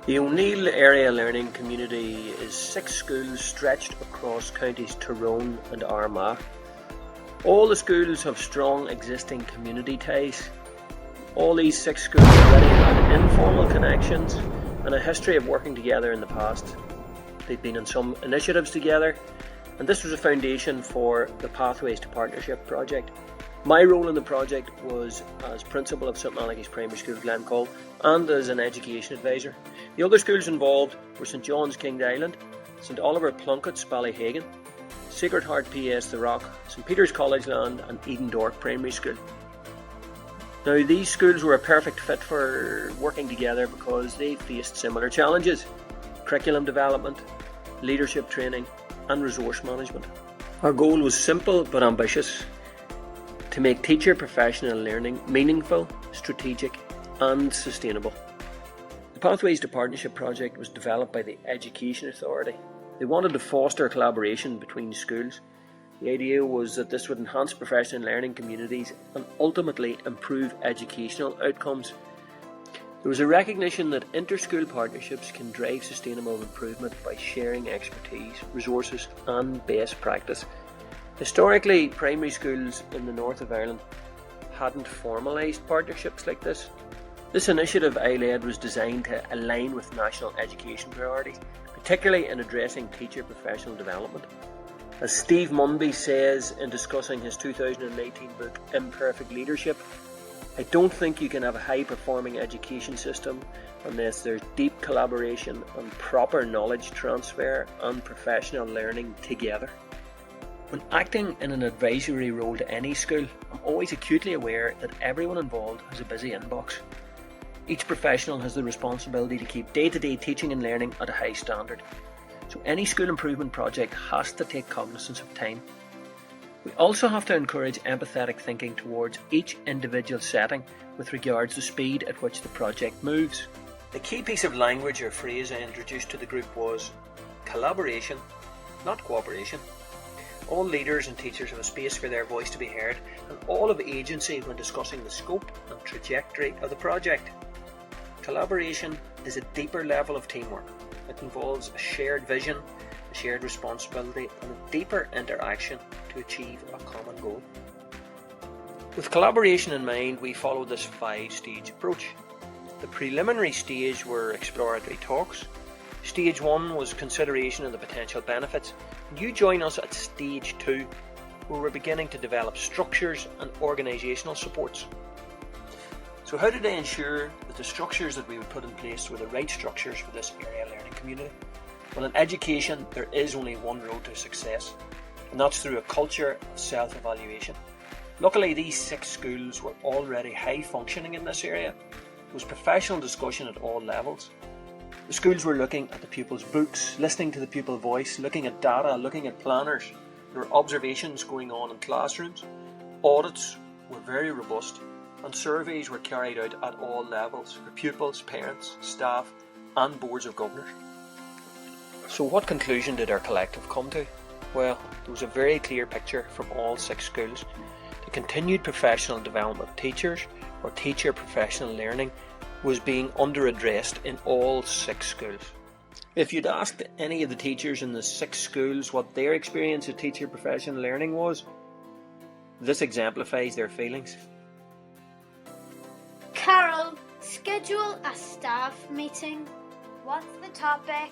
The O'Neill Area Learning Community is 6 schools stretched across counties Tyrone and Armagh. All the schools have strong existing community ties. All these 6 schools already had informal connections and a history of working together in the past. They've been on some initiatives together, and this was a foundation for the Pathways to Partnership project. My role in the project was as principal of St Malachy's Primary School, Glencoe, and as an education advisor. The other schools involved were St John's Kings Island, St Oliver Plunkett's Ballyhagan, Sacred Heart PS The Rock, St Peter's College Land, and Eden Dork Primary School. Now, these schools were a perfect fit for working together because they faced similar challenges: curriculum development, leadership training, and resource management. Our goal was simple but ambitious: to make teacher professional learning meaningful, strategic, and sustainable. The Pathways to Partnership project was developed by the Education Authority. They wanted to foster collaboration between schools. The idea was that this would enhance professional learning communities and ultimately improve educational outcomes. There was a recognition that inter-school partnerships can drive sustainable improvement by sharing expertise, resources, and best practice. Historically, primary schools in the north of Ireland hadn't formalised partnerships like this. This initiative I led was designed to align with national education priorities, particularly in addressing teacher professional development. As Steve Munby says in discussing his 2019 book Imperfect Leadership, I don't think you can have a high-performing education system unless there's deep collaboration and proper knowledge transfer and professional learning together. When acting in an advisory role to any school, I'm always acutely aware that everyone involved has a busy inbox. Each professional has the responsibility to keep day-to-day teaching and learning at a high standard. So any school improvement project has to take cognizance of time. We also have to encourage empathetic thinking towards each individual setting with regards to the speed at which the project moves. The key piece of language or phrase I introduced to the group was collaboration, not cooperation. All leaders and teachers have a space for their voice to be heard, and all have agency when discussing the scope and trajectory of the project. Collaboration is a deeper level of teamwork. It involves a shared vision, a shared responsibility, and a deeper interaction to achieve a common goal. With collaboration in mind, we followed this 5-stage approach. The preliminary stage were exploratory talks. Stage 1 was consideration of the potential benefits. And you join us at Stage 2, where we're beginning to develop structures and organisational supports. So how did I ensure that the structures that we would put in place were the right structures for this area learning community? Well, in education, there is only one road to success, and that's through a culture of self-evaluation. Luckily, these 6 schools were already high functioning in this area. There was professional discussion at all levels. The schools were looking at the pupils' books, listening to the pupil voice, looking at data, looking at planners. There were observations going on in classrooms. Audits were very robust, and surveys were carried out at all levels for pupils, parents, staff, and boards of governors. So what conclusion did our collective come to? Well, there was a very clear picture from all 6 schools. The continued professional development of teachers, or teacher professional learning, was being under-addressed in all 6 schools. If you'd asked any of the teachers in the 6 schools what their experience of teacher professional learning was, this exemplifies their feelings. Carol, schedule a staff meeting. What's the topic?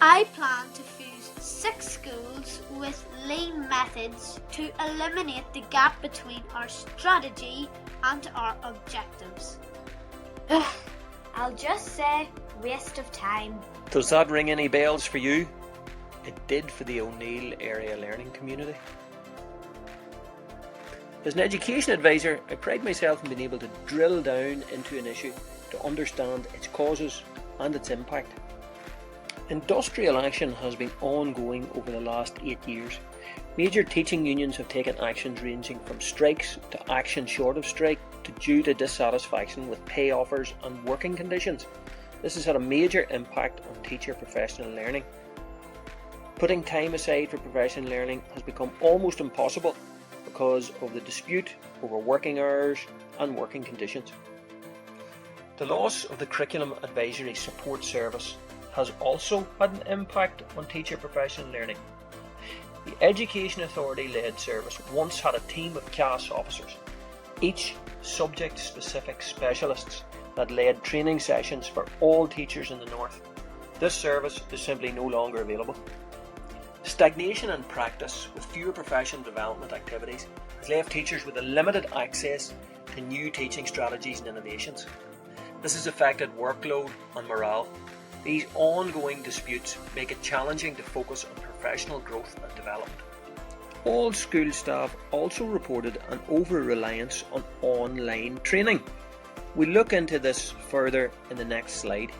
I plan to fuse 6 schools with lean methods to eliminate the gap between our strategy and our objectives. I'll just say, waste of time. Does that ring any bells for you? It did for the O'Neill Area Learning Community. As an education advisor, I pride myself in being able to drill down into an issue to understand its causes and its impact. Industrial action has been ongoing over the last 8 years. Major teaching unions have taken actions ranging from strikes to action short of strike to due to dissatisfaction with pay offers and working conditions. This has had a major impact on teacher professional learning. Putting time aside for professional learning has become almost impossible because of the dispute over working hours and working conditions. The loss of the Curriculum Advisory Support Service has also had an impact on teacher professional learning. The Education Authority-led service once had a team of CAS officers, each subject-specific specialists that led training sessions for all teachers in the North. This service is simply no longer available. Stagnation in practice with fewer professional development activities has left teachers with a limited access to new teaching strategies and innovations. This has affected workload and morale. These ongoing disputes make it challenging to focus on professional growth and development. All school staff also reported an over-reliance on online training. We'll look into this further in the next slide.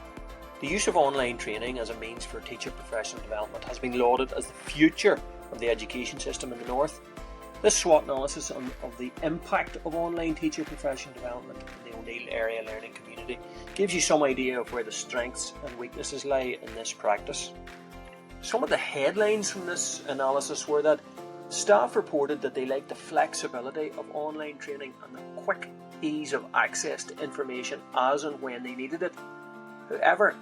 The use of online training as a means for teacher professional development has been lauded as the future of the education system in the North. This SWOT analysis of the impact of online teacher professional development in the O'Neill area learning community gives you some idea of where the strengths and weaknesses lie in this practice. Some of the headlines from this analysis were that staff reported that they liked the flexibility of online training and the quick ease of access to information as and when they needed it. However,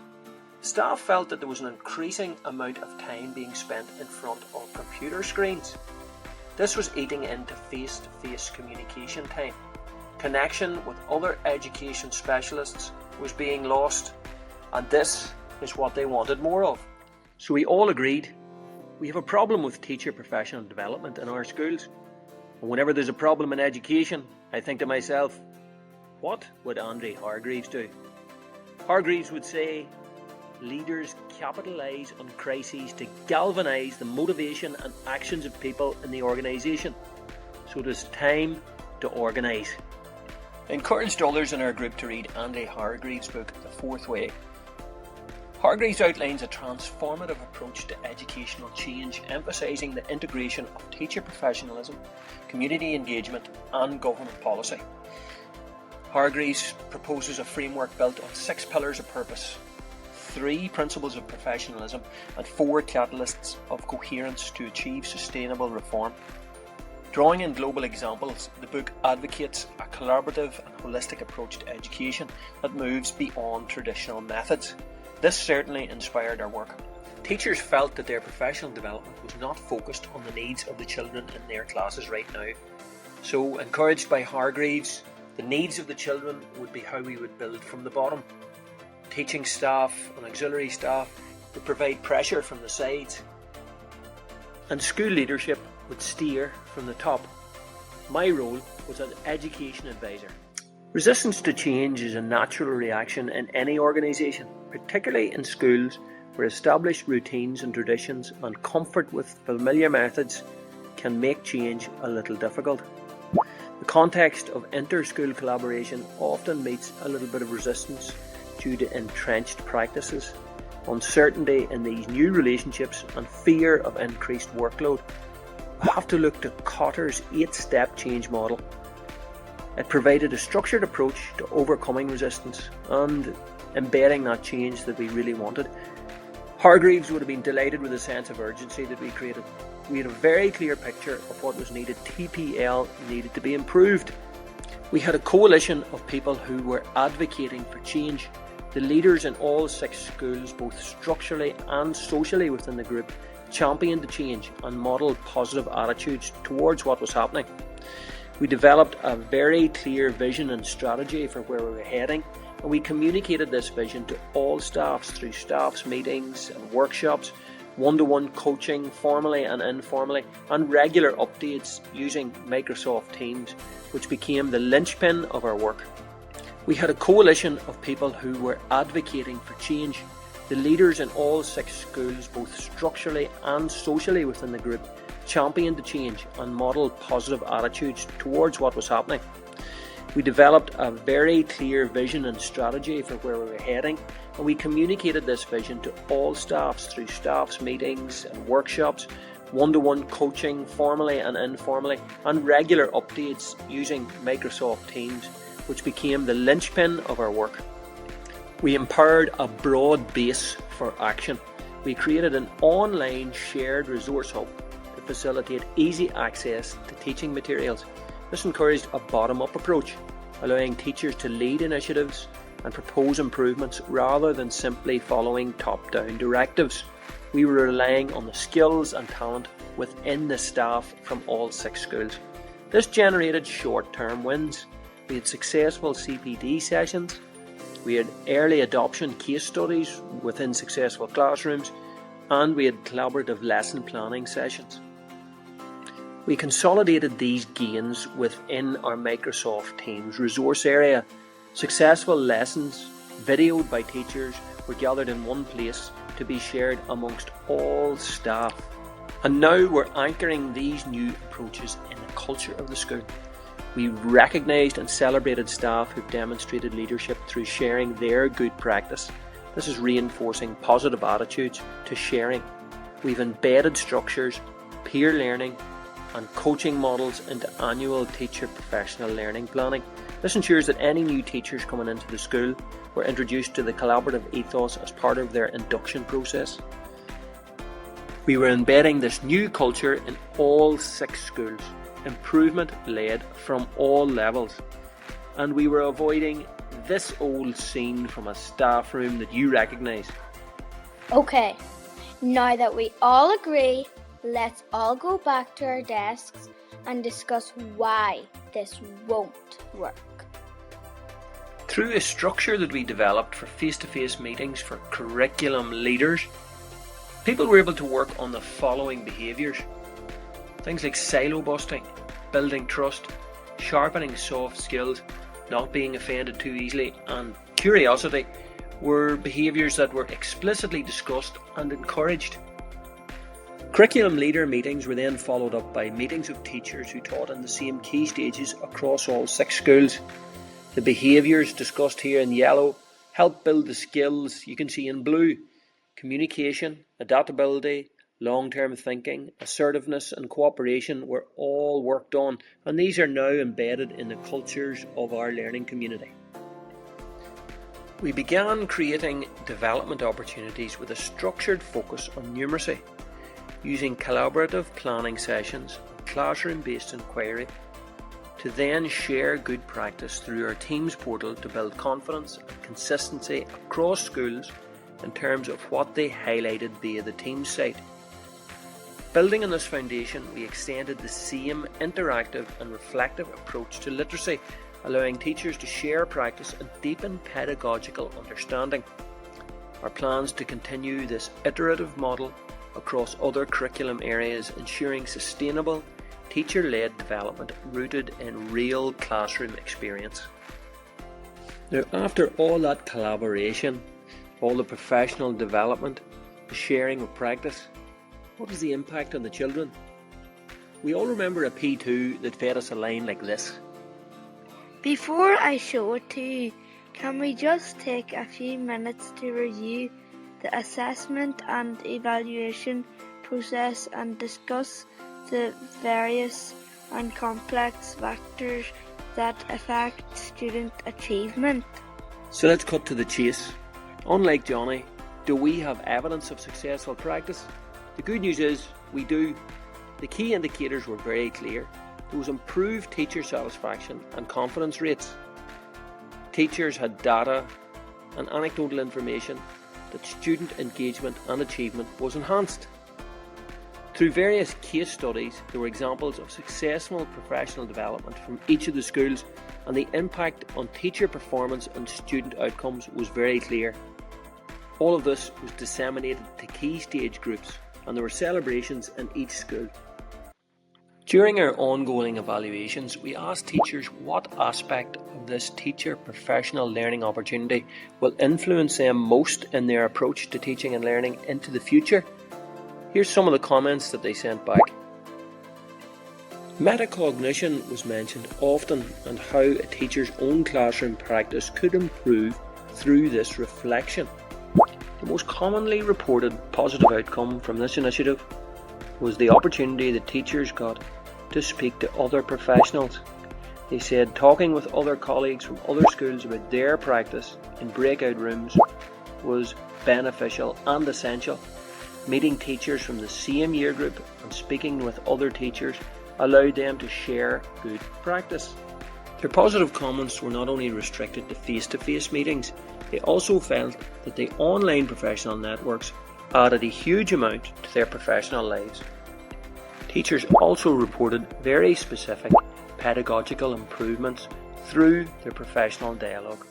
staff felt that there was an increasing amount of time being spent in front of computer screens. This was eating into face-to-face communication time. Connection with other education specialists was being lost, and this is what they wanted more of. So we all agreed, we have a problem with teacher professional development in our schools. And whenever there's a problem in education, I think to myself, what would Andre Hargreaves do? Hargreaves would say, leaders capitalise on crises to galvanise the motivation and actions of people in the organisation. So it is time to organise. I encouraged others in our group to read Andre Hargreaves' book, The Fourth Way. Hargreaves outlines a transformative approach to educational change, emphasising the integration of teacher professionalism, community engagement and government policy. Hargreaves proposes a framework built on 6 pillars of purpose, 3 principles of professionalism and 4 catalysts of coherence to achieve sustainable reform. Drawing in global examples, the book advocates a collaborative and holistic approach to education that moves beyond traditional methods. This certainly inspired our work. Teachers felt that their professional development was not focused on the needs of the children in their classes right now. So, encouraged by Hargreaves, the needs of the children would be how we would build from the bottom. Teaching staff and auxiliary staff would provide pressure from the sides, and school leadership would steer from the top. My role was an education advisor. Resistance to change is a natural reaction in any organisation, particularly in schools where established routines and traditions and comfort with familiar methods can make change a little difficult. The context of inter-school collaboration often meets a little bit of resistance due to entrenched practices, uncertainty in these new relationships and fear of increased workload. We have to look to Kotter's 8-step change model. It provided a structured approach to overcoming resistance and embedding that change that we really wanted. Hargreaves would have been delighted with the sense of urgency that we created. We had a very clear picture of what was needed. TPL needed to be improved. We had a coalition of people who were advocating for change. The leaders in all 6 schools, both structurally and socially within the group, championed the change and modelled positive attitudes towards what was happening. We developed a very clear vision and strategy for where we were heading, and we communicated this vision to all staffs through staffs meetings and workshops, one-to-one coaching, formally and informally, and regular updates using Microsoft Teams, which became the linchpin of our work. We had a coalition of people who were advocating for change. The leaders in all 6 schools, both structurally and socially within the group, championed the change and modelled positive attitudes towards what was happening. We developed a very clear vision and strategy for where we were heading, and we communicated this vision to all staffs through staffs meetings and workshops, one-to-one coaching, formally and informally, and regular updates using Microsoft Teams, which became the linchpin of our work. We empowered a broad base for action. We created an online shared resource hub to facilitate easy access to teaching materials. This encouraged a bottom-up approach, allowing teachers to lead initiatives and propose improvements rather than simply following top-down directives. We were relying on the skills and talent within the staff from all 6 schools. This generated short-term wins. We had successful CPD sessions, we had early adoption case studies within successful classrooms, and we had collaborative lesson planning sessions. We consolidated these gains within our Microsoft Teams resource area. Successful lessons, videoed by teachers, were gathered in one place to be shared amongst all staff. And now we're anchoring these new approaches in the culture of the school. We recognised and celebrated staff who've demonstrated leadership through sharing their good practice. This is reinforcing positive attitudes to sharing. We've embedded structures, peer learning and coaching models into annual teacher professional learning planning. This ensures that any new teachers coming into the school were introduced to the collaborative ethos as part of their induction process. We were embedding this new culture in all 6 schools, improvement led from all levels, and we were avoiding this old scene from a staff room that you recognise. Okay, now that we all agree, let's all go back to our desks and discuss why this won't work. Through a structure that we developed for face-to-face meetings for curriculum leaders, people were able to work on the following behaviours. Things like silo busting, building trust, sharpening soft skills, not being offended too easily, and curiosity were behaviours that were explicitly discussed and encouraged. Curriculum leader meetings were then followed up by meetings of teachers who taught in the same key stages across all 6 schools. The behaviours discussed here in yellow help build the skills you can see in blue. Communication, adaptability, long-term thinking, assertiveness and cooperation were all worked on, and these are now embedded in the cultures of our learning community. We began creating development opportunities with a structured focus on numeracy, using collaborative planning sessions and classroom-based inquiry to then share good practice through our Teams portal to build confidence and consistency across schools in terms of what they highlighted via the Teams site. Building on this foundation, we extended the same interactive and reflective approach to literacy, allowing teachers to share practice and deepen pedagogical understanding. Our plans to continue this iterative model across other curriculum areas, ensuring sustainable, teacher-led development rooted in real classroom experience. Now, after all that collaboration, all the professional development, the sharing of practice, what was the impact on the children? We all remember a P2 that fed us a line like this. Before I show it to you, can we just take a few minutes to review the assessment and evaluation process and discuss the various and complex factors that affect student achievement? So let's cut to the chase. Unlike Johnny, do we have evidence of successful practice? The good news is we do. The key indicators were very clear. There was improved teacher satisfaction and confidence rates. Teachers had data and anecdotal information that student engagement and achievement was enhanced. Through various case studies, there were examples of successful professional development from each of the schools, and the impact on teacher performance and student outcomes was very clear. All of this was disseminated to key stage groups, and there were celebrations in each school. During our ongoing evaluations, we asked teachers what aspect of this teacher professional learning opportunity will influence them most in their approach to teaching and learning into the future. Here's some of the comments that they sent back. Metacognition was mentioned often, and how a teacher's own classroom practice could improve through this reflection. The most commonly reported positive outcome from this initiative was the opportunity that teachers got to speak to other professionals. They said talking with other colleagues from other schools about their practice in breakout rooms was beneficial and essential. Meeting teachers from the same year group and speaking with other teachers allowed them to share good practice. Their positive comments were not only restricted to face-to-face meetings, they also felt that the online professional networks added a huge amount to their professional lives. Teachers also reported very specific pedagogical improvements through their professional dialogue.